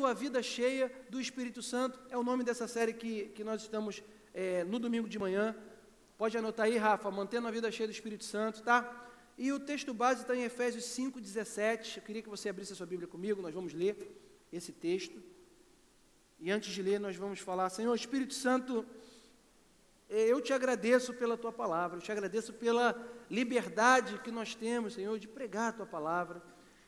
a vida cheia do Espírito Santo, é o nome dessa série que nós estamos no domingo de manhã. Pode anotar aí, Rafa, mantendo a vida cheia do Espírito Santo, tá? E o texto base está em Efésios 5,17. Eu queria que você abrisse a sua Bíblia comigo, nós vamos ler esse texto. E antes de ler, nós vamos falar: Senhor, Espírito Santo, eu te agradeço pela Tua Palavra, eu te agradeço pela liberdade que nós temos, Senhor, de pregar a Tua Palavra,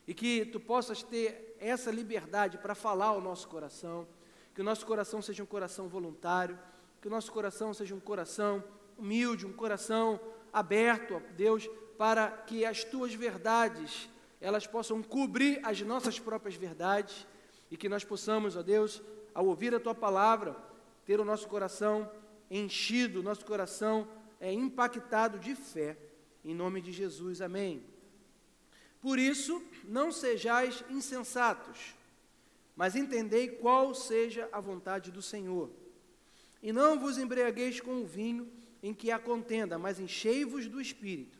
e que Tu possas ter essa liberdade para falar ao nosso coração, que o nosso coração seja um coração voluntário, que o nosso coração seja um coração humilde, um coração aberto, ó Deus, para que as Tuas verdades, elas possam cobrir as nossas próprias verdades, e que nós possamos, ó Deus, ao ouvir a Tua Palavra, ter o nosso coração enchido, o nosso coração impactado de fé, em nome de Jesus, amém. Por isso, não sejais insensatos, mas entendei qual seja a vontade do Senhor. E não vos embriagueis com o vinho em que há contenda, mas enchei-vos do Espírito,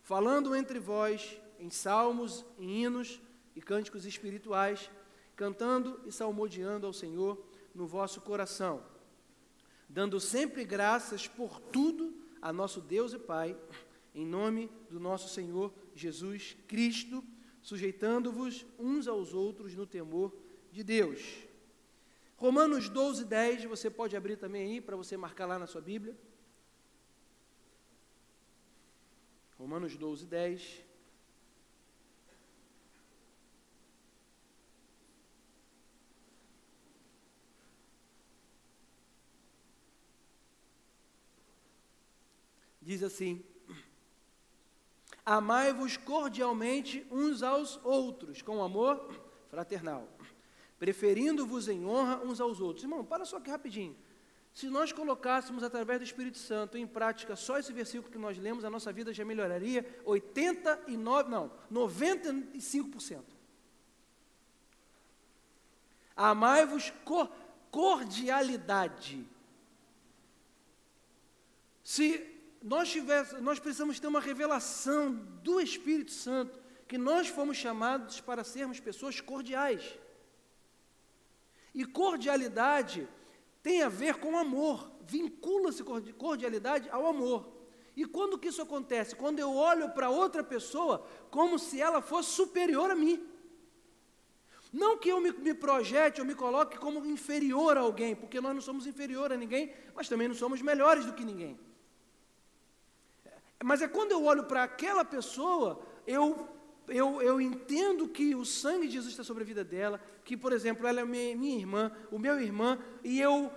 falando entre vós em salmos, em hinos e cânticos espirituais, cantando e salmodiando ao Senhor no vosso coração, dando sempre graças por tudo a nosso Deus e Pai, em nome do nosso Senhor Jesus Cristo, sujeitando-vos uns aos outros no temor de Deus. Romanos 12:10, você pode abrir também aí, para você marcar lá na sua Bíblia. Romanos 12:10. Diz assim: amai-vos cordialmente uns aos outros, com amor fraternal, preferindo-vos em honra uns aos outros. Irmão, para só aqui rapidinho. Se nós colocássemos através do Espírito Santo em prática só esse versículo que nós lemos, a nossa vida já melhoraria 95%. Amai-vos cordialidade. Se nós precisamos ter uma revelação do Espírito Santo, que nós fomos chamados para sermos pessoas cordiais. E cordialidade tem a ver com amor, vincula-se cordialidade ao amor. E quando que isso acontece? Quando eu olho para outra pessoa como se ela fosse superior a mim. Não que eu me projete ou me coloque como inferior a alguém, porque nós não somos inferior a ninguém, mas também não somos melhores do que ninguém. Mas é quando eu olho para aquela pessoa, eu entendo que o sangue de Jesus está sobre a vida dela, que, por exemplo, ela é minha irmã, o meu irmão, e eu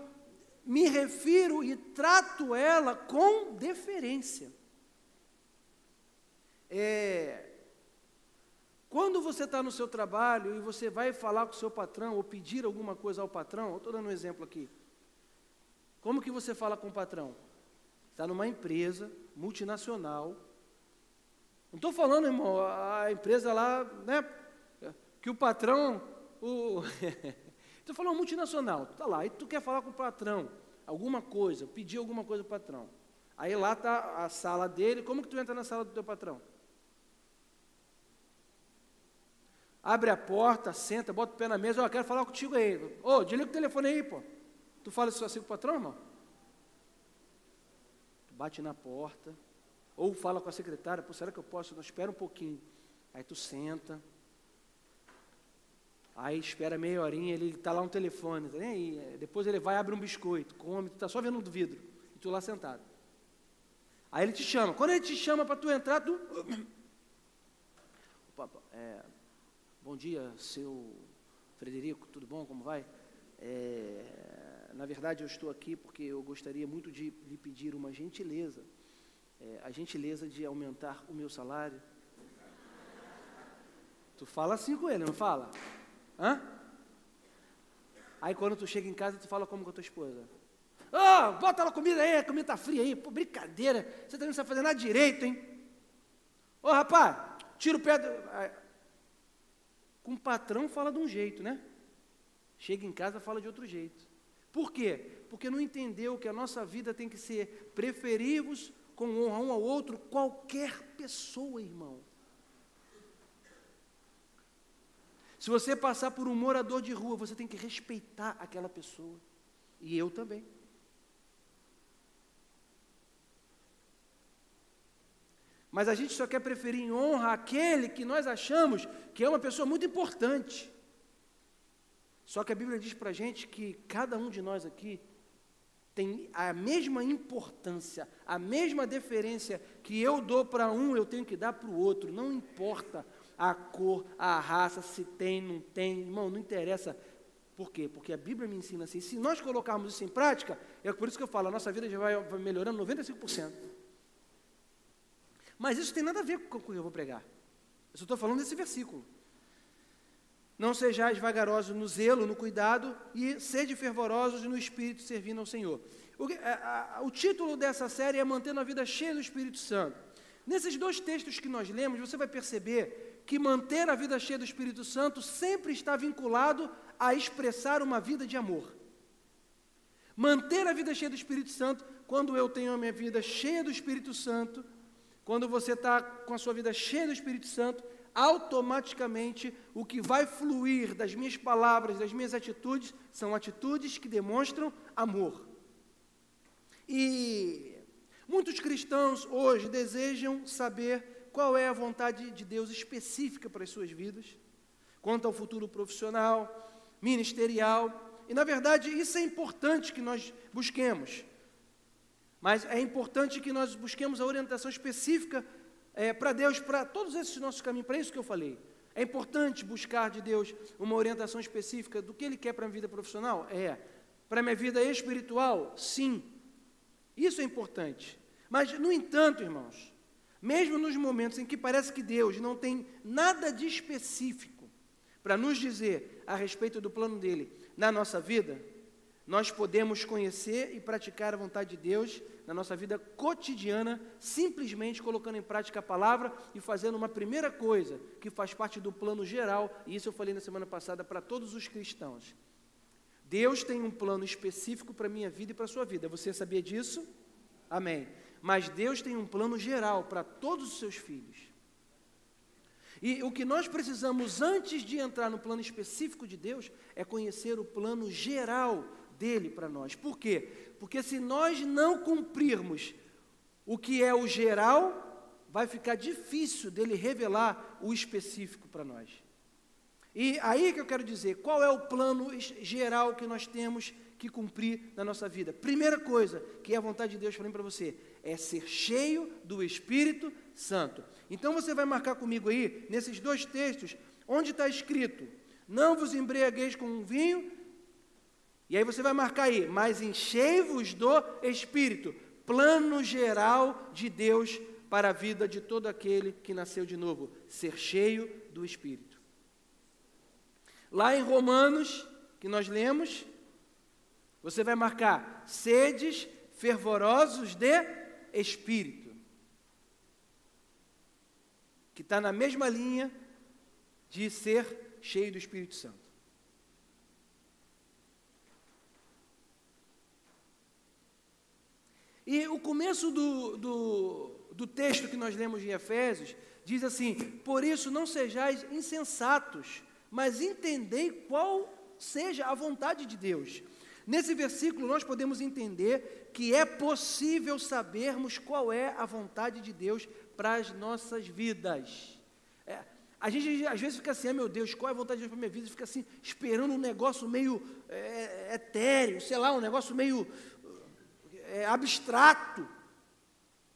me refiro e trato ela com deferência. Quando você está no seu trabalho e você vai falar com o seu patrão ou pedir alguma coisa ao patrão, eu estou dando um exemplo aqui. Como que você fala com o patrão? Está numa empresa multinacional. Não estou falando, irmão, a empresa lá, né, que o patrão, estou falando multinacional, está lá, e tu quer falar com o patrão, alguma coisa, pedir alguma coisa para o patrão. Aí lá está a sala dele, como que tu entra na sala do teu patrão? Abre a porta, senta, bota o pé na mesa, quero falar contigo aí. Desliga o telefone aí, pô. Tu fala isso assim com o patrão, irmão? Bate na porta, ou fala com a secretária: pô, será que eu posso? Não, espera um pouquinho. Aí tu senta, aí espera meia horinha, ele está lá no telefone, tá nem aí. Depois ele vai, abre um biscoito, come, tu está só vendo do vidro, e tu lá sentado. Aí ele te chama. Quando ele te chama para tu entrar, tu... Opa, bom dia, seu Frederico, tudo bom, como vai? Na verdade, eu estou aqui porque eu gostaria muito de lhe pedir uma gentileza, a gentileza de aumentar o meu salário. Tu fala assim com ele, não fala? Hã? Aí quando tu chega em casa, tu fala como com a tua esposa? Bota lá comida aí, a comida está fria aí. Pô, brincadeira, você também não sabe fazer nada direito, hein? Rapaz, tira o pé do... Com o patrão fala de um jeito, né? Chega em casa, fala de outro jeito. Por quê? Porque não entendeu que a nossa vida tem que ser preferir-vos com honra um ao outro, qualquer pessoa, irmão. Se você passar por um morador de rua, você tem que respeitar aquela pessoa. E eu também. Mas a gente só quer preferir em honra aquele que nós achamos que é uma pessoa muito importante. Só que a Bíblia diz para a gente que cada um de nós aqui tem a mesma importância, a mesma deferência que eu dou para um, eu tenho que dar para o outro. Não importa a cor, a raça, se tem, não tem, irmão, não interessa. Por quê? Porque a Bíblia me ensina assim. Se nós colocarmos isso em prática, é por isso que eu falo, a nossa vida já vai melhorando 95%. Mas isso tem nada a ver com o que eu vou pregar. Eu só estou falando desse versículo. Não sejais vagarosos no zelo, no cuidado, e sede fervorosos no Espírito, servindo ao Senhor. O título dessa série é Mantendo a Vida Cheia do Espírito Santo. Nesses dois textos que nós lemos, você vai perceber que manter a vida cheia do Espírito Santo sempre está vinculado a expressar uma vida de amor. Manter a vida cheia do Espírito Santo, quando eu tenho a minha vida cheia do Espírito Santo, quando você está com a sua vida cheia do Espírito Santo, automaticamente o que vai fluir das minhas palavras, das minhas atitudes, são atitudes que demonstram amor. E muitos cristãos hoje desejam saber qual é a vontade de Deus específica para as suas vidas, quanto ao futuro profissional, ministerial, e na verdade isso é importante que nós busquemos. Mas é importante que nós busquemos a orientação específica para Deus, para todos esses nossos caminhos, para isso que eu falei. É importante buscar de Deus uma orientação específica do que Ele quer para a minha vida profissional? Para a minha vida espiritual? Sim. Isso é importante. Mas, no entanto, irmãos, mesmo nos momentos em que parece que Deus não tem nada de específico para nos dizer a respeito do plano dEle na nossa vida, nós podemos conhecer e praticar a vontade de Deus na nossa vida cotidiana, simplesmente colocando em prática a palavra e fazendo uma primeira coisa, que faz parte do plano geral, e isso eu falei na semana passada para todos os cristãos. Deus tem um plano específico para a minha vida e para a sua vida. Você sabia disso? Amém. Mas Deus tem um plano geral para todos os seus filhos. E o que nós precisamos antes de entrar no plano específico de Deus é conhecer o plano geral dele para nós. Por quê? Porque se nós não cumprirmos o que é o geral, vai ficar difícil dele revelar o específico para nós. E aí que eu quero dizer, qual é o plano geral que nós temos que cumprir na nossa vida? Primeira coisa, que é a vontade de Deus para mim e para você, é ser cheio do Espírito Santo. Então você vai marcar comigo aí, nesses dois textos, onde está escrito, não vos embriagueis com vinho, e aí você vai marcar aí, mas enchei-vos do Espírito, plano geral de Deus para a vida de todo aquele que nasceu de novo, ser cheio do Espírito. Lá em Romanos, que nós lemos, você vai marcar, sedes fervorosos de Espírito, que está na mesma linha de ser cheio do Espírito Santo. E o começo do texto que nós lemos em Efésios, diz assim, por isso não sejais insensatos, mas entendei qual seja a vontade de Deus. Nesse versículo nós podemos entender que é possível sabermos qual é a vontade de Deus para as nossas vidas. A gente às vezes fica assim, meu Deus, qual é a vontade de Deus para a minha vida? Fica assim, esperando um negócio meio etéreo, sei lá, um negócio meio abstrato.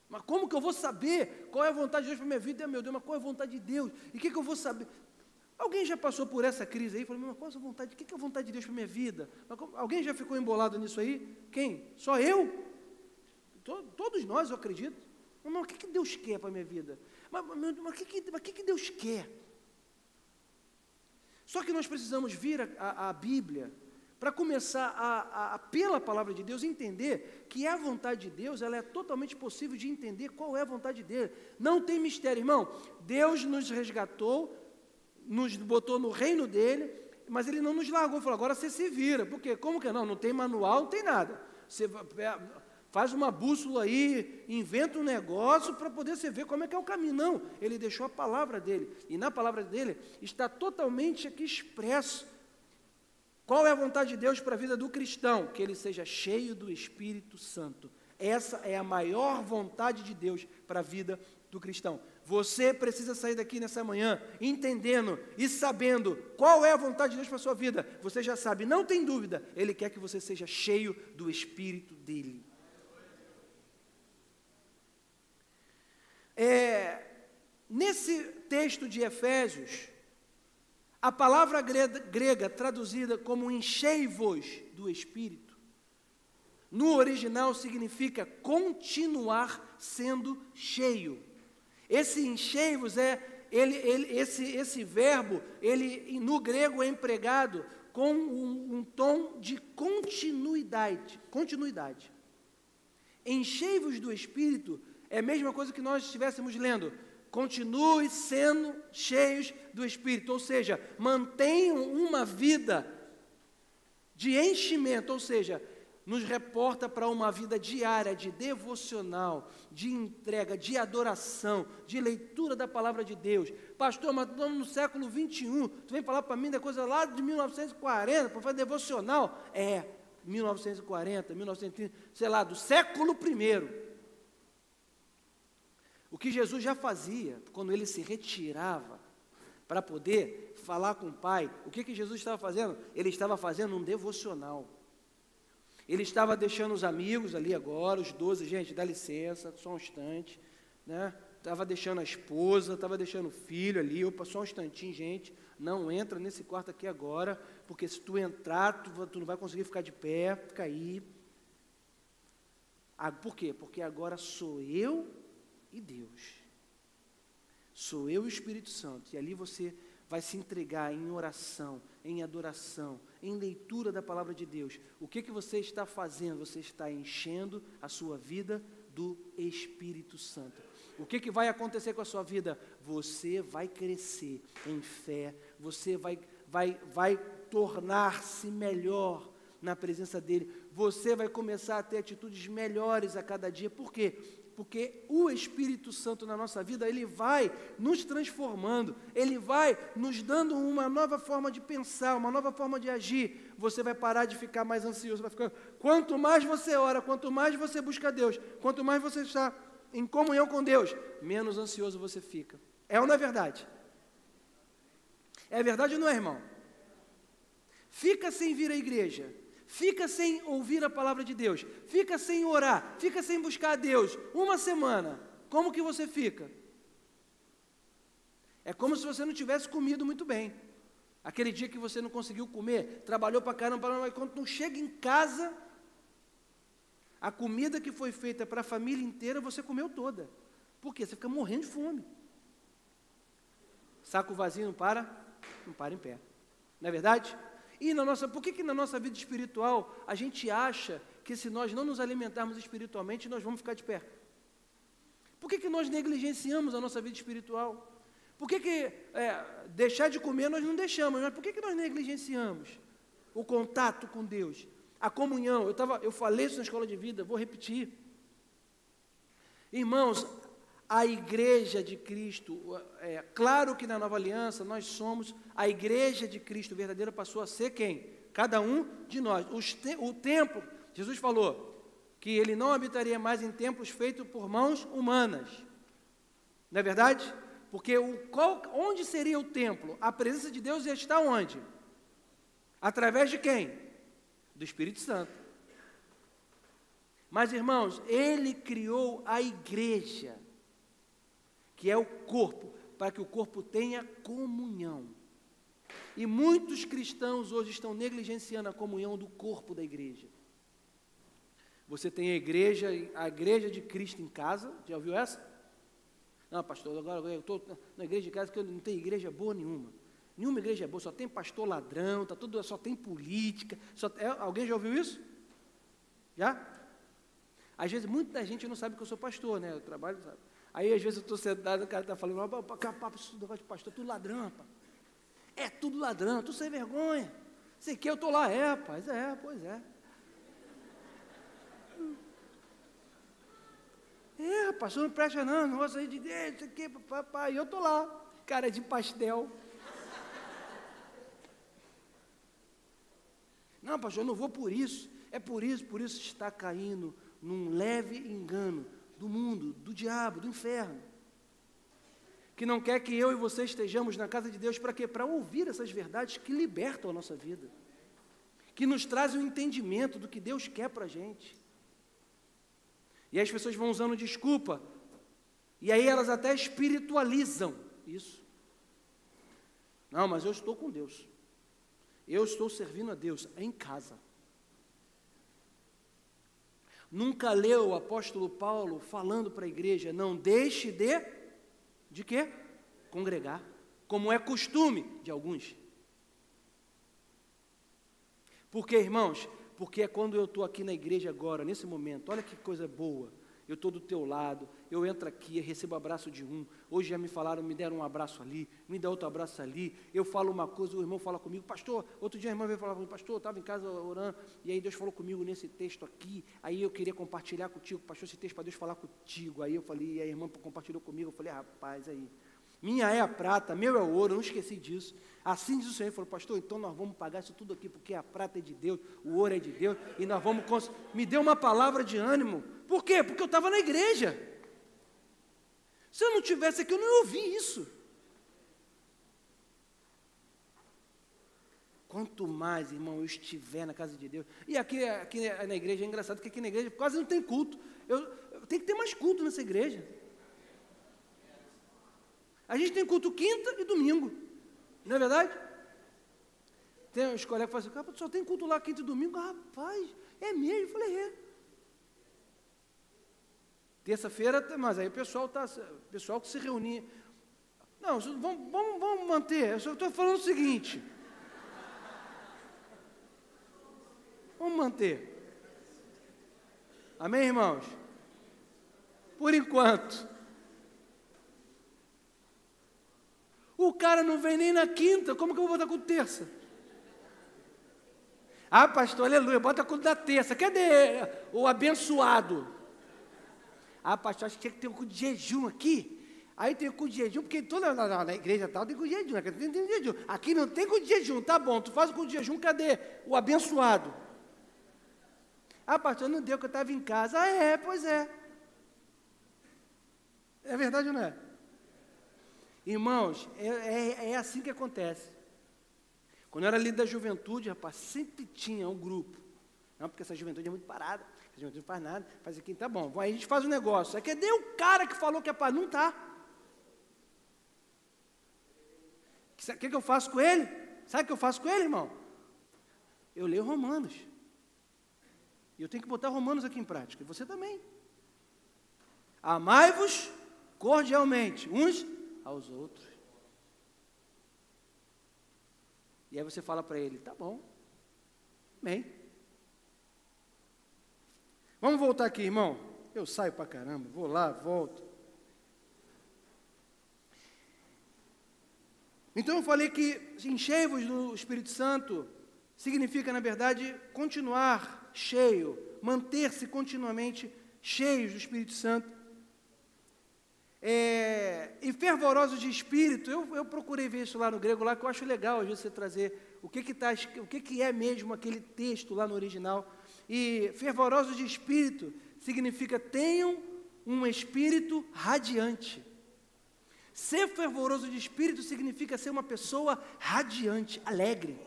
Mas como que eu vou saber qual é a vontade de Deus para a minha vida? Meu Deus, mas qual é a vontade de Deus? E o que eu vou saber? Alguém já passou por essa crise aí? Falou, mas qual é a sua vontade? O que é a vontade de Deus para a minha vida? Alguém já ficou embolado nisso aí? Quem? Só eu? Todos nós, eu acredito. Mas o que Deus quer para a minha vida? Mas o que Deus quer? Só que nós precisamos vir à Bíblia para começar pela palavra de Deus, entender que a vontade de Deus, ela é totalmente possível de entender qual é a vontade dele. Não tem mistério, irmão. Deus nos resgatou, nos botou no reino dele, mas ele não nos largou, falou, agora você se vira. Por quê? Como que não? Não tem manual, não tem nada. faz uma bússola aí, inventa um negócio para poder você ver como é que é o caminho. Não, ele deixou a palavra dele. E na palavra dele está totalmente aqui expresso qual é a vontade de Deus para a vida do cristão, que ele seja cheio do Espírito Santo. Essa é a maior vontade de Deus para a vida do cristão. Você precisa sair daqui nessa manhã entendendo e sabendo qual é a vontade de Deus para a sua vida. Você já sabe, não tem dúvida, Ele quer que você seja cheio do Espírito dEle. Nesse texto de Efésios, a palavra grega traduzida como enchei-vos do Espírito, no original significa continuar sendo cheio. Esse enchei-vos esse verbo, ele no grego é empregado com um tom de continuidade. Enchei-vos do Espírito é a mesma coisa que nós estivéssemos lendo. Continue sendo cheios do Espírito, ou seja, mantenham uma vida de enchimento, ou seja, nos reporta para uma vida diária de devocional, de entrega, de adoração, de leitura da palavra de Deus. Pastor, mas estamos no século 21, tu vem falar para mim da coisa lá de 1940, para fazer devocional? 1940, 1930, sei lá, do século I. O que Jesus já fazia, quando ele se retirava para poder falar com o Pai, o que Jesus estava fazendo? Ele estava fazendo um devocional. Ele estava deixando os amigos ali agora, os 12, gente, dá licença, só um instante, né? Estava deixando a esposa, estava deixando o filho ali, opa, só um instantinho, gente, não entra nesse quarto aqui agora, porque se tu entrar, tu não vai conseguir ficar de pé, fica aí. Por quê? Porque agora sou eu e Deus. Sou eu e o Espírito Santo. E ali você vai se entregar em oração, em adoração, em leitura da palavra de Deus. O que você está fazendo? Você está enchendo a sua vida do Espírito Santo. O que vai acontecer com a sua vida? Você vai crescer em fé, você vai tornar-se melhor na presença dEle, você vai começar a ter atitudes melhores a cada dia. Por quê? Porque o Espírito Santo na nossa vida, ele vai nos transformando, ele vai nos dando uma nova forma de pensar, uma nova forma de agir. Você vai parar de ficar mais ansioso, vai ficar... Quanto mais você ora, quanto mais você busca Deus, quanto mais você está em comunhão com Deus, menos ansioso você fica. É ou não é verdade? É verdade ou não é, irmão? Fica sem vir à igreja, fica sem ouvir a palavra de Deus, fica sem orar, fica sem buscar a Deus, uma semana, como que você fica? É como se você não tivesse comido muito bem. Aquele dia que você não conseguiu comer, trabalhou para caramba, mas quando não chega em casa, a comida que foi feita para a família inteira, você comeu toda. Por quê? Você fica morrendo de fome. Saco vazio não para em pé. Não é verdade? E por que na nossa vida espiritual a gente acha que se nós não nos alimentarmos espiritualmente, nós vamos ficar de pé? Por que nós negligenciamos a nossa vida espiritual? Por que deixar de comer nós não deixamos, mas por que nós negligenciamos o contato com Deus, a comunhão? Eu falei isso na escola de vida, vou repetir. Irmãos, a igreja de Cristo, claro que na nova aliança nós somos a igreja de Cristo verdadeira, passou a ser quem? Cada um de nós. O templo, Jesus falou que ele não habitaria mais em templos feitos por mãos humanas. Não é verdade? Porque onde seria o templo? A presença de Deus ia estar onde? Através de quem? Do Espírito Santo. Mas, irmãos, ele criou a igreja, que é o corpo, para que o corpo tenha comunhão. E muitos cristãos hoje estão negligenciando a comunhão do corpo da igreja. Você tem a igreja de Cristo em casa, já ouviu essa? Não, pastor, agora eu estou na igreja de casa, que não tem igreja boa nenhuma. Nenhuma igreja é boa, só tem pastor ladrão, só tem política. Alguém já ouviu isso? Já? Às vezes, muita gente não sabe que eu sou pastor, né? Eu trabalho, sabe? Aí, às vezes, eu estou sentado, o cara está falando, esse negócio de pastor, tudo ladrão, rapaz. É tudo ladrão, tu sem vergonha. Sei que eu estou lá, rapaz, pois é. pastor, não presta não, não vou sair de igreja, isso aqui, papai. E eu estou lá, cara de pastel. Não, pastor, eu não vou por isso. É por isso está caindo num leve engano do mundo, do diabo, do inferno. Que não quer que eu e você estejamos na casa de Deus para quê? Para ouvir essas verdades que libertam a nossa vida. Que nos trazem o entendimento do que Deus quer para a gente. E aí as pessoas vão usando desculpa. E aí elas até espiritualizam isso. Não, mas eu estou com Deus. Eu estou servindo a Deus em casa. Nunca leu o apóstolo Paulo falando para a igreja, não deixe de quê? Congregar, como é costume de alguns. Por quê, irmãos? Porque é quando eu estou aqui na igreja agora, nesse momento, olha que coisa boa, eu estou do teu lado, eu entro aqui, eu recebo abraço de um, hoje já me falaram, me deram um abraço ali, me dá outro abraço ali, eu falo uma coisa, o irmão fala comigo, pastor, outro dia a irmã veio falar comigo, pastor, eu estava em casa orando, e aí Deus falou comigo nesse texto aqui, aí eu queria compartilhar contigo, pastor, esse texto para Deus falar contigo, aí eu falei, e a irmã compartilhou comigo, eu falei, rapaz, aí, minha é a prata, meu é o ouro, eu não esqueci disso. Assim diz o Senhor, ele falou, pastor, então nós vamos pagar isso tudo aqui, porque a prata é de Deus, o ouro é de Deus, e nós vamos... Me deu uma palavra de ânimo. Por quê? Porque eu estava na igreja. Se eu não tivesse aqui, eu não ia ouvir isso. Quanto mais, irmão, eu estiver na casa de Deus. E aqui na igreja é engraçado, porque aqui na igreja quase não tem culto. Eu tenho que ter mais culto nessa igreja. A gente tem culto quinta e domingo. Não é verdade? Tem uns colegas que falam assim, só tem culto lá quinta e domingo. Rapaz, é mesmo? Eu falei, é. Terça-feira, mas aí o pessoal que se reunia. Não, vamos manter. Eu só estou falando o seguinte. Vamos manter. Amém, irmãos? Por enquanto. O cara não vem nem na quinta, como que eu vou botar culto terça? Ah, pastor, aleluia, bota culto da terça. Cadê o abençoado? Ah, pastor, acho que tinha que ter um culto de jejum aqui. Aí tem o culto de jejum, porque na igreja tal tem culto de jejum, aqui não tem jejum. Aqui não tem culto de jejum, tá bom, tu faz o culto de jejum, cadê o abençoado? Ah, pastor, não deu que eu estava em casa. Ah, pois é. É verdade ou não é? Irmãos, é assim que acontece. Quando eu era líder da juventude, rapaz, sempre tinha um grupo. Não, porque essa juventude é muito parada, a juventude não faz nada, faz aqui, tá bom. Aí a gente faz um negócio. Aí cadê o cara que falou que é para não tá? O que eu faço com ele? Sabe o que eu faço com ele, irmão? Eu leio Romanos. E eu tenho que botar Romanos aqui em prática. E você também. Amai-vos cordialmente, uns aos outros. E aí você fala para ele, tá bom, bem. Vamos voltar aqui, irmão. Eu saio para caramba, vou lá, volto. Então eu falei que enchei-vos do Espírito Santo significa, na verdade, continuar cheio, manter-se continuamente cheios do Espírito Santo. E fervorosos de espírito, eu procurei ver isso lá no grego, lá, que eu acho legal às vezes você trazer o que é mesmo aquele texto lá no original. E fervorosos de espírito significa tenham um espírito radiante. Ser fervoroso de espírito significa ser uma pessoa radiante, alegre.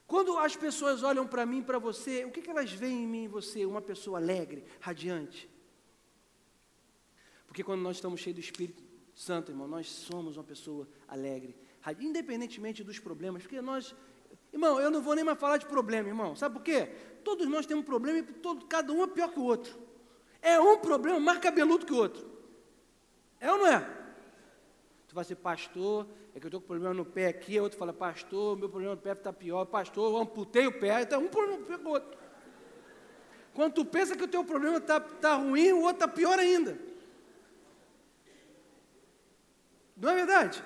Quando as pessoas olham para mim, para você, o que elas veem em mim e você? Uma pessoa alegre, radiante. Porque quando nós estamos cheios do Espírito Santo, irmão, nós somos uma pessoa alegre, independentemente dos problemas, porque nós, irmão, eu não vou nem mais falar de problema, irmão, sabe por quê? Todos nós temos um problema e cada um é pior que o outro. É um problema mais cabeludo que o outro. É ou não é? Tu vai ser pastor, é que eu estou com problema no pé aqui, a outro fala, pastor, meu problema no pé está pior, pastor, eu amputei o pé, então um problema pior que o outro. Quando tu pensa que o teu problema está ruim, o outro está pior ainda. Não é verdade?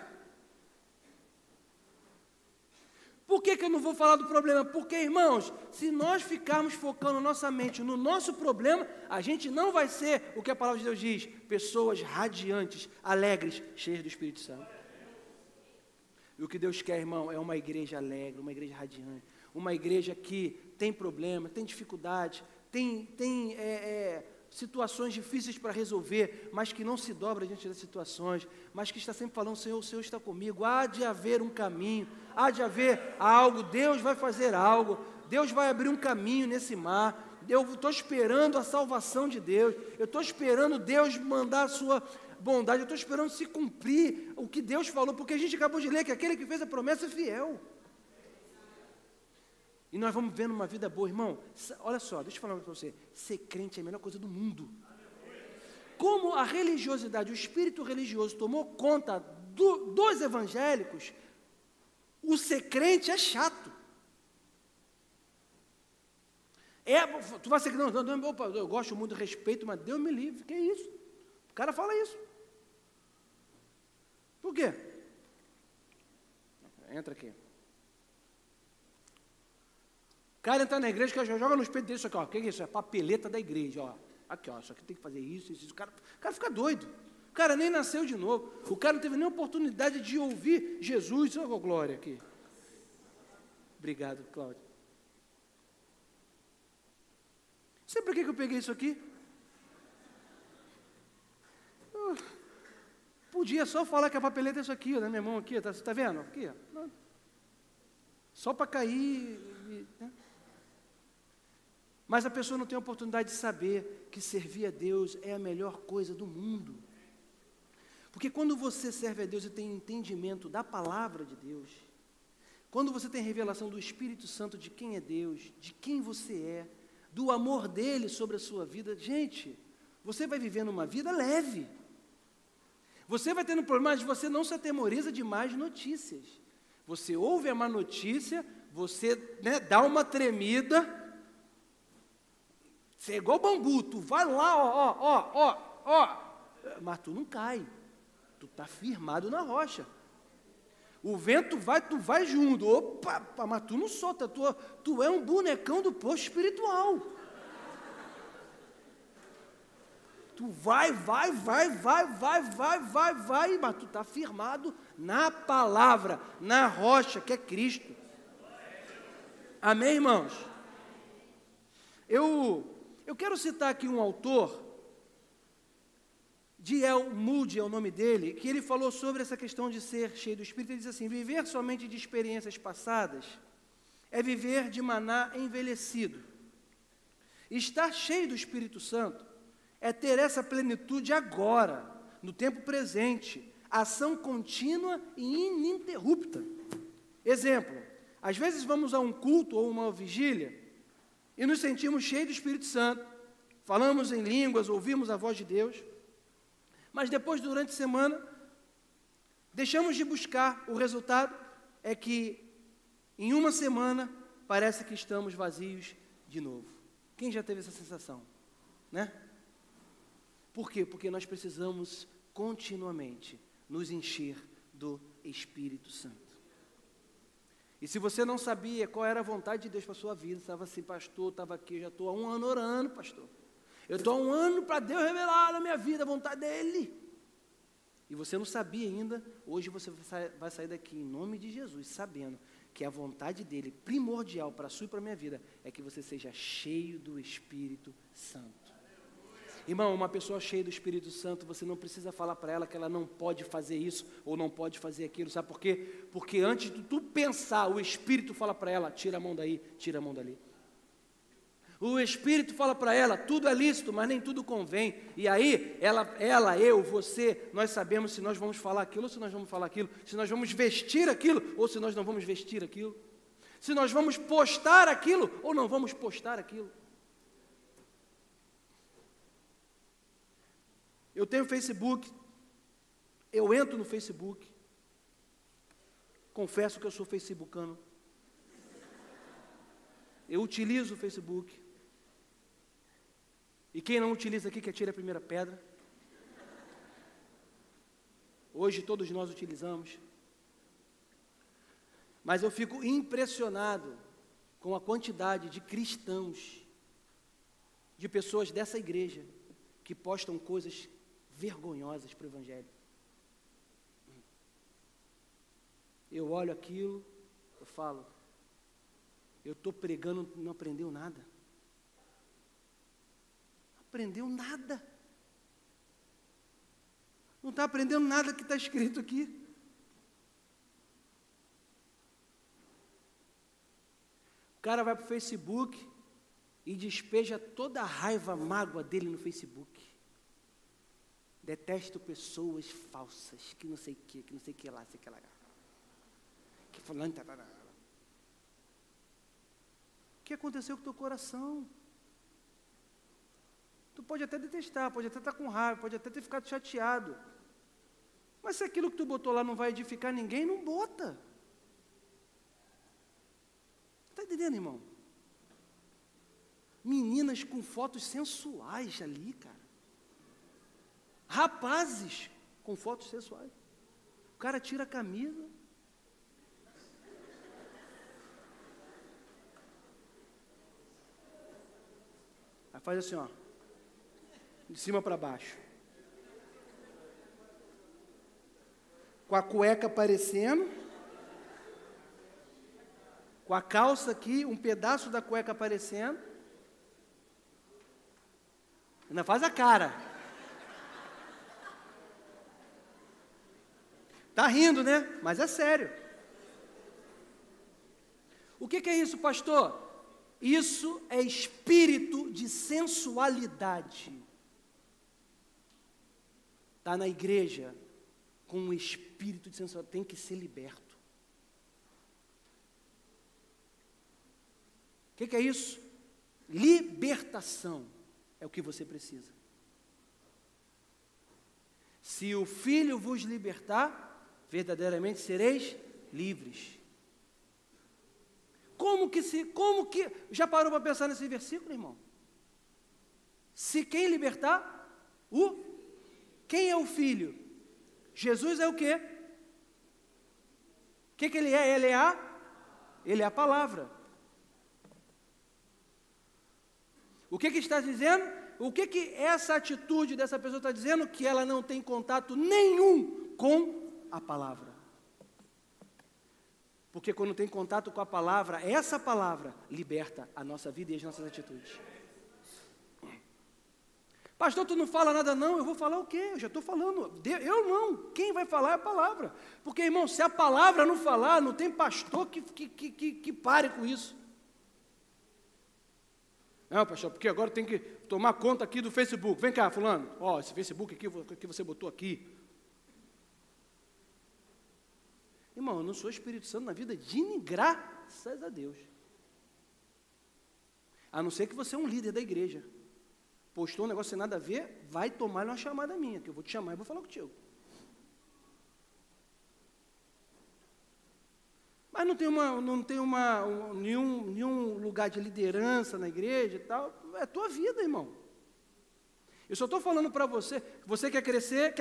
Por que eu não vou falar do problema? Porque, irmãos, se nós ficarmos focando nossa mente no nosso problema, a gente não vai ser o que a palavra de Deus diz, pessoas radiantes, alegres, cheias do Espírito Santo. E o que Deus quer, irmão, é uma igreja alegre, uma igreja radiante, uma igreja que tem problema, tem dificuldade, tem situações difíceis para resolver, mas que não se dobra diante das situações, mas que está sempre falando, Senhor, o Senhor está comigo, há de haver um caminho, há de haver algo, Deus vai fazer algo, Deus vai abrir um caminho nesse mar, eu estou esperando a salvação de Deus, eu estou esperando Deus mandar a sua bondade, eu estou esperando se cumprir o que Deus falou, porque a gente acabou de ler que aquele que fez a promessa é fiel. E nós vamos vendo uma vida boa, irmão. Olha só, deixa eu falar para você. Ser crente é a melhor coisa do mundo. Como a religiosidade, o espírito religioso tomou conta dos evangélicos, o ser crente é chato. Tu vai ser que não, eu gosto muito do respeito, mas Deus me livre, que é isso? O cara fala isso. Por quê? Entra aqui. O cara entra na igreja, que já joga no espelho dele, isso aqui, ó, o que é isso? É papeleta da igreja, ó. Aqui, ó, isso aqui tem que fazer isso. O cara fica doido. O cara nem nasceu de novo. O cara não teve nem oportunidade de ouvir Jesus. Olha a glória aqui. Obrigado, Cláudio. Sabe por que eu peguei isso aqui? Podia só falar que a papeleta é isso aqui, ó, na minha mão aqui, tá, você está vendo? Aqui, ó. Só para cair. Né? Mas a pessoa não tem a oportunidade de saber que servir a Deus é a melhor coisa do mundo. Porque quando você serve a Deus e tem entendimento da palavra de Deus, quando você tem revelação do Espírito Santo de quem é Deus, de quem você é, do amor dele sobre a sua vida, gente, você vai vivendo uma vida leve. Você vai tendo problemas, mas você não se atemoriza de más notícias. Você ouve a má notícia, você dá uma tremida. Você é igual bambu, tu vai lá, mas tu não cai. Tu está firmado na rocha. O vento vai, tu vai junto. Opa, mas tu não solta, tu é um bonecão do poço espiritual. Tu vai, mas tu está firmado na palavra, na rocha que é Cristo. Amém, irmãos? Eu quero citar aqui um autor, D.L. Moody é o nome dele, que ele falou sobre essa questão de ser cheio do Espírito. Ele diz assim: viver somente de experiências passadas é viver de maná envelhecido. Estar cheio do Espírito Santo é ter essa plenitude agora, no tempo presente, ação contínua e ininterrupta. Exemplo, às vezes vamos a um culto ou uma vigília e nos sentimos cheios do Espírito Santo, falamos em línguas, ouvimos a voz de Deus, mas depois, durante a semana, deixamos de buscar. O resultado é que, em uma semana, parece que estamos vazios de novo. Quem já teve essa sensação? Né? Por quê? Porque nós precisamos continuamente nos encher do Espírito Santo. E se você não sabia qual era a vontade de Deus para a sua vida, estava assim, pastor, estava aqui, já estou há 1 ano orando, pastor. Eu estou há 1 ano para Deus revelar na minha vida a vontade dEle. E você não sabia ainda, hoje você vai sair daqui em nome de Jesus, sabendo que a vontade dEle, primordial para a sua e para a minha vida, é que você seja cheio do Espírito Santo. Irmão, uma pessoa cheia do Espírito Santo, você não precisa falar para ela que ela não pode fazer isso ou não pode fazer aquilo, sabe por quê? Porque antes de tu pensar, o Espírito fala para ela, tira a mão daí, tira a mão dali. O Espírito fala para ela, tudo é lícito, mas nem tudo convém. E aí, ela, eu, você, nós sabemos se nós vamos falar aquilo ou se nós vamos falar aquilo, se nós vamos vestir aquilo ou se nós não vamos vestir aquilo, se nós vamos postar aquilo ou não vamos postar aquilo. Eu tenho Facebook, eu entro no Facebook, confesso que eu sou facebookano, eu utilizo o Facebook, e quem não utiliza aqui que atire a primeira pedra. Hoje todos nós utilizamos. Mas eu fico impressionado com a quantidade de cristãos, de pessoas dessa igreja, que postam coisas vergonhosas para o Evangelho. Eu olho aquilo, eu falo, eu estou pregando, não aprendeu nada. Não aprendeu nada. Não está aprendendo nada que está escrito aqui. O cara vai para o Facebook e despeja toda a raiva, mágoa dele no Facebook. Detesto pessoas falsas, que não sei o que lá, sei que lá. Que falando, o que aconteceu com o teu coração? Tu pode até detestar, pode até estar com raiva, pode até ter ficado chateado. Mas se aquilo que tu botou lá não vai edificar ninguém, não bota. Está entendendo, irmão? Meninas com fotos sensuais ali, cara. Rapazes com fotos sensuais. O cara tira a camisa. Aí faz assim, ó. De cima para baixo. Com a cueca aparecendo. Com a calça aqui, um pedaço da cueca aparecendo. Ainda faz a cara. Tá rindo, né? Mas é sério. O que é isso, pastor? Isso é espírito de sensualidade. Está na igreja com um espírito de sensualidade. Tem que ser liberto. O que é isso? Libertação é o que você precisa. Se o Filho vos libertar, verdadeiramente sereis livres. Como que, já parou para pensar nesse versículo, irmão? Se quem libertar, quem é o Filho? Jesus é o quê? O que ele é? Ele é a palavra. O que está dizendo? O que essa atitude dessa pessoa está dizendo? Que ela não tem contato nenhum com a palavra. Porque quando tem contato com a palavra, essa palavra liberta a nossa vida e as nossas atitudes. Pastor, tu não fala nada não, eu vou falar o quê? Eu já estou falando. Eu não, quem vai falar é a palavra. Porque, irmão, se a palavra não falar, não tem pastor que pare com isso. Não, pastor, porque agora tem que tomar conta aqui do Facebook. Vem cá, fulano. Ó, esse Facebook aqui que você botou aqui. Irmão, eu não sou Espírito Santo na vida de ninguém, graças a Deus. A não ser que você é um líder da igreja. Postou um negócio sem nada a ver, vai tomar uma chamada minha, que eu vou te chamar e vou falar contigo. Mas não tem nenhum lugar de liderança na igreja e tal. É a tua vida, irmão. Eu só estou falando para você. Você quer crescer?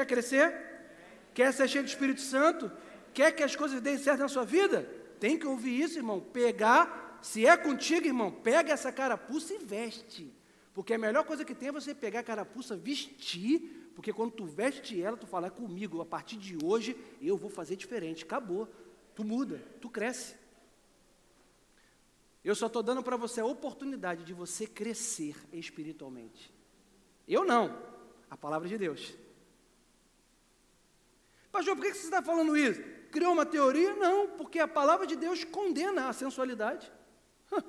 Quer ser cheio do Espírito Santo? Quer que as coisas deem certo na sua vida? Tem que ouvir isso, irmão. Pegar, se é contigo, irmão, pega essa carapuça e veste. Porque a melhor coisa que tem é você pegar a carapuça, vestir, porque quando tu veste ela, tu fala, é comigo, a partir de hoje eu vou fazer diferente. Acabou. Tu muda, tu cresce. Eu só estou dando para você a oportunidade de você crescer espiritualmente. Eu não, a palavra de Deus. Pastor, por que você está falando isso? Criou uma teoria? Não, porque a palavra de Deus condena a sensualidade. Não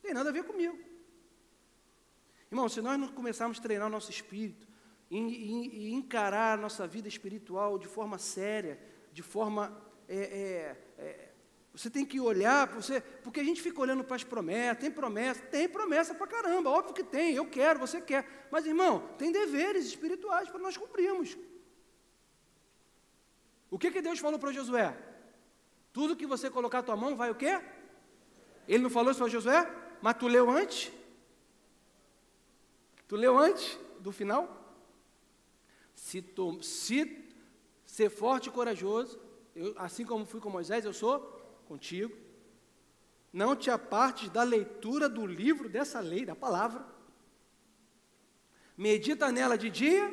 tem nada a ver comigo. Irmão, se nós não começarmos a treinar o nosso espírito e encarar a nossa vida espiritual de forma séria, de forma... você tem que olhar, porque a gente fica olhando para as promessas, tem promessa para caramba, óbvio que tem, eu quero, você quer, mas irmão, tem deveres espirituais para nós cumprirmos. O que Deus falou para Josué? Tudo que você colocar a tua mão vai o quê? Ele não falou isso para Josué? Mas tu leu antes? Tu leu antes do final? Se ser forte e corajoso, assim como fui com Moisés, eu sou contigo. Não te apartes da leitura do livro dessa lei, da palavra. Medita nela de dia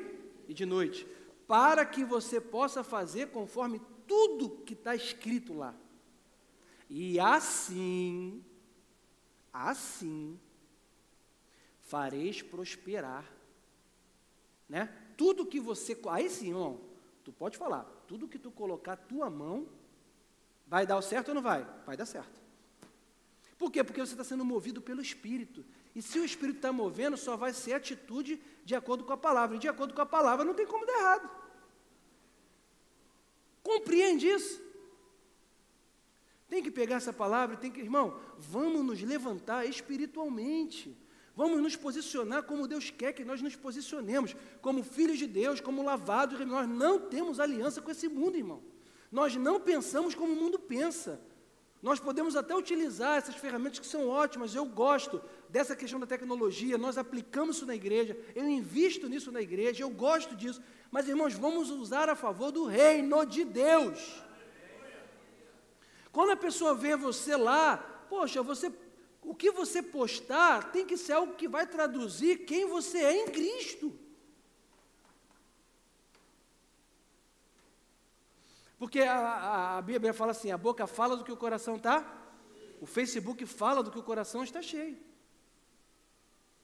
e de noite, para que você possa fazer conforme tudo que está escrito lá. E assim, fareis prosperar, né? Tudo que você, aí sim, irmão, tu pode falar, tudo que tu colocar a tua mão, vai dar certo ou não vai? Vai dar certo. Por quê? Porque você está sendo movido pelo Espírito, e se o Espírito está movendo, só vai ser atitude de acordo com a palavra, e de acordo com a palavra não tem como dar errado. Compreende isso? Tem que pegar essa palavra, irmão, vamos nos levantar espiritualmente, vamos nos posicionar como Deus quer que nós nos posicionemos, como filhos de Deus, como lavados. Nós não temos aliança com esse mundo, irmão. Nós não pensamos como o mundo pensa. Nós podemos até utilizar essas ferramentas que são ótimas, eu gosto dessa questão da tecnologia, nós aplicamos isso na igreja, eu invisto nisso na igreja, eu gosto disso, mas, irmãos, vamos usar a favor do reino de Deus. Quando a pessoa vê você lá, poxa, o que você postar tem que ser algo que vai traduzir quem você é em Cristo. Porque a Bíblia fala assim, a boca fala do que o coração está, o Facebook fala do que o coração está cheio.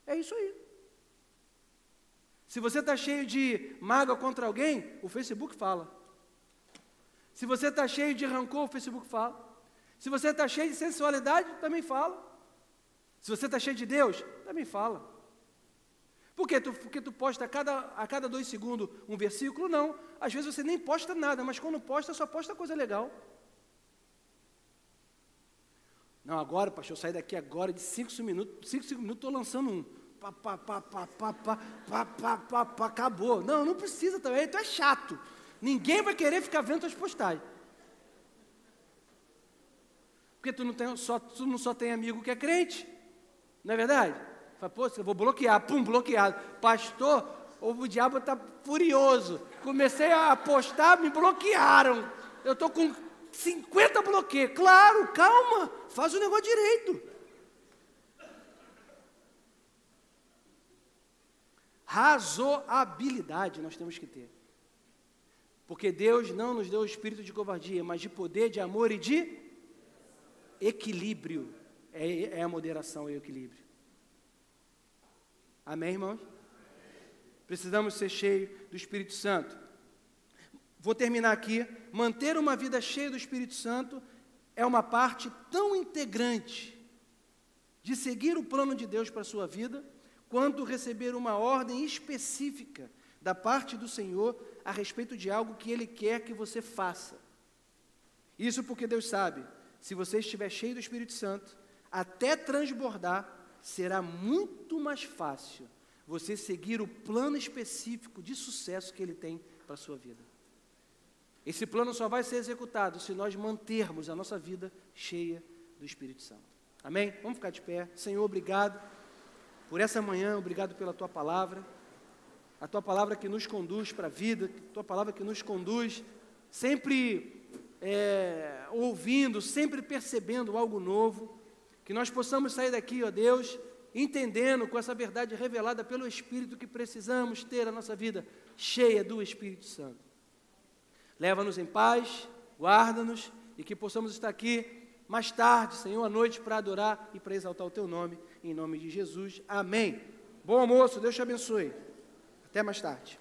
É isso aí. Se você está cheio de mágoa contra alguém, o Facebook fala. Se você está cheio de rancor, o Facebook fala. Se você está cheio de sensualidade, também fala. Se você está cheio de Deus, também fala. Por quê? Porque tu posta a cada 2 segundos um versículo? Não. Às vezes você nem posta nada, mas quando posta, só posta coisa legal. Não, agora, pastor, eu saio daqui agora de 5 minutos, estou lançando um. Acabou. Não precisa também, tu é chato. Ninguém vai querer ficar vendo tuas postagens. Porque tu não só tem amigo que é crente, não é verdade? Fala, pô, eu vou bloquear, bloqueado. Pastor, o diabo está furioso. Comecei a postar, me bloquearam. Eu estou com 50 bloqueios. Claro, calma, faz o negócio direito. Razoabilidade nós temos que ter. Porque Deus não nos deu o espírito de covardia, mas de poder, de amor e de equilíbrio. É a moderação e o equilíbrio. Amém, irmãos? Precisamos ser cheios do Espírito Santo. Vou terminar aqui. Manter uma vida cheia do Espírito Santo é uma parte tão integrante de seguir o plano de Deus para a sua vida, quanto receber uma ordem específica da parte do Senhor a respeito de algo que Ele quer que você faça. Isso porque Deus sabe, se você estiver cheio do Espírito Santo, até transbordar, será muito mais fácil você seguir o plano específico de sucesso que Ele tem para a sua vida. Esse plano só vai ser executado se nós mantermos a nossa vida cheia do Espírito Santo. Amém? Vamos ficar de pé. Senhor, obrigado por essa manhã, obrigado pela Tua palavra, a Tua palavra que nos conduz para a vida, a Tua palavra que nos conduz sempre ouvindo, sempre percebendo algo novo, que nós possamos sair daqui, ó Deus, entendendo com essa verdade revelada pelo Espírito que precisamos ter a nossa vida cheia do Espírito Santo. Leva-nos em paz, guarda-nos e que possamos estar aqui mais tarde, Senhor, à noite, para adorar e para exaltar o Teu nome, em nome de Jesus. Amém. Bom almoço, Deus te abençoe. Até mais tarde.